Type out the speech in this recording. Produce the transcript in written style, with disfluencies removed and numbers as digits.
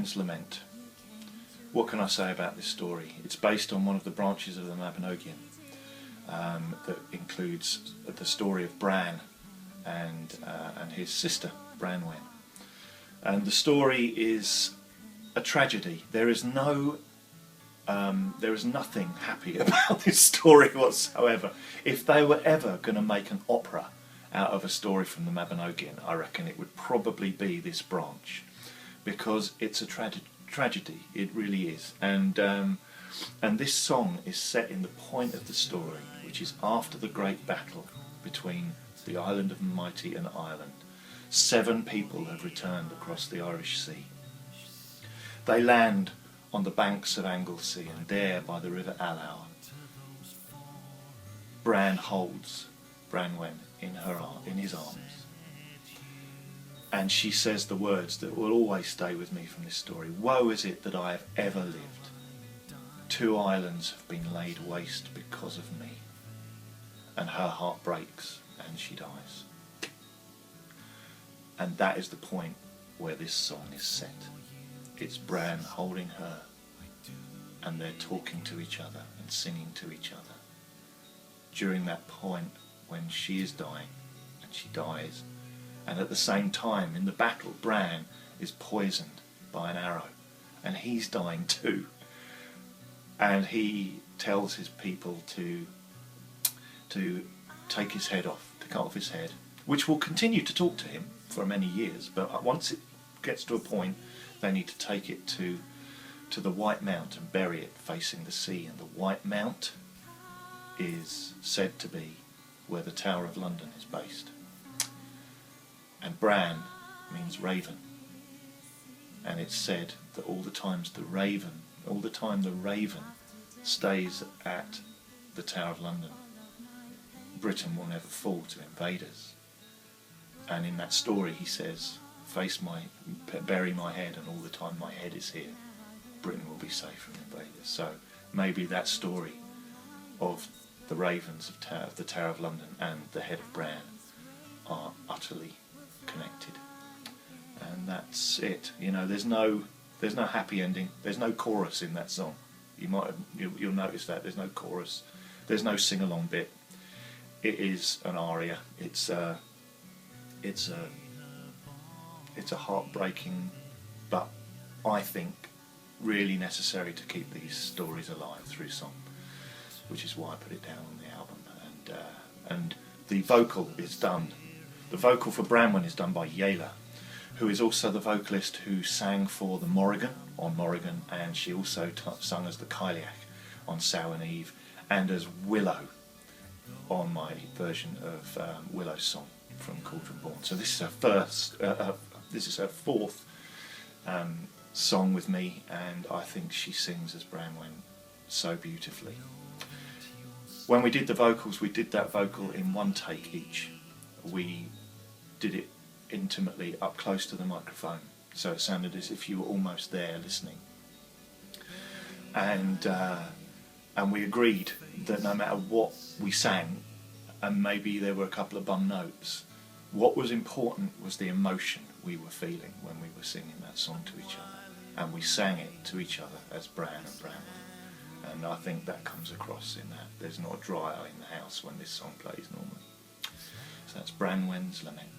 Branwen's Lament. What can I say about this story? It's based on one of the branches of the Mabinogion that includes the story of Bran and his sister Branwen. And the story is a tragedy. There is nothing happy about this story whatsoever. If they were ever going to make an opera out of a story from the Mabinogion, I reckon it would probably be this branch, because it's a tragedy. It really is. And this song is set in the point of the story, which is after the great battle between the island of the mighty and Ireland. 7 people have returned across the Irish Sea. They land on the banks of Anglesey, and there by the river Allour, Bran holds Branwen in his arms, and she says the words that will always stay with me from this story. Woe is it that I have ever lived. 2 islands have been laid waste because of me. And her heart breaks and she dies. And that is the point where this song is set. It's Bran holding her, and they're talking to each other and singing to each other during that point when she is dying and she dies. And at the same time in the battle, Bran is poisoned by an arrow and he's dying too. And he tells his people to take his head off, to cut off his head, which will continue to talk to him for many years, but once it gets to a point, they need to take it to the White Mount and bury it facing the sea. And the White Mount is said to be where the Tower of London is based. And Bran means raven. And it's said that all the time the raven stays at the Tower of London, Britain will never fall to invaders. And in that story he says, bury my head, and all the time my head is here, Britain will be safe from invaders. So maybe that story of the ravens of the Tower of London and the head of Bran are utterly connected. And that's it. You know, there's no happy ending. There's no chorus in that song. You'll notice that there's no chorus. There's no sing-along bit. It is an aria. It's a heartbreaking, but I think really necessary to keep these stories alive through song, which is why I put it down on the album. And the vocal is done. The vocal for Branwen is done by Yela, who is also the vocalist who sang for the Morrigan on Morrigan, and she also sung as the Cailleach on Samhain Eve, and as Willow on my version of Willow's song from Cauldron Born. So this is her fourth song with me, and I think she sings as Branwen so beautifully. When we did the vocals, we did that vocal in one take each. We did it intimately up close to the microphone, so it sounded as if you were almost there listening. And we agreed that no matter what we sang, and maybe there were a couple of bum notes, what was important was the emotion we were feeling when we were singing that song to each other. And we sang it to each other as Bran and Branwen. And I think that comes across in that there's not a dry eye in the house when this song plays normally. So that's Branwen's Lament.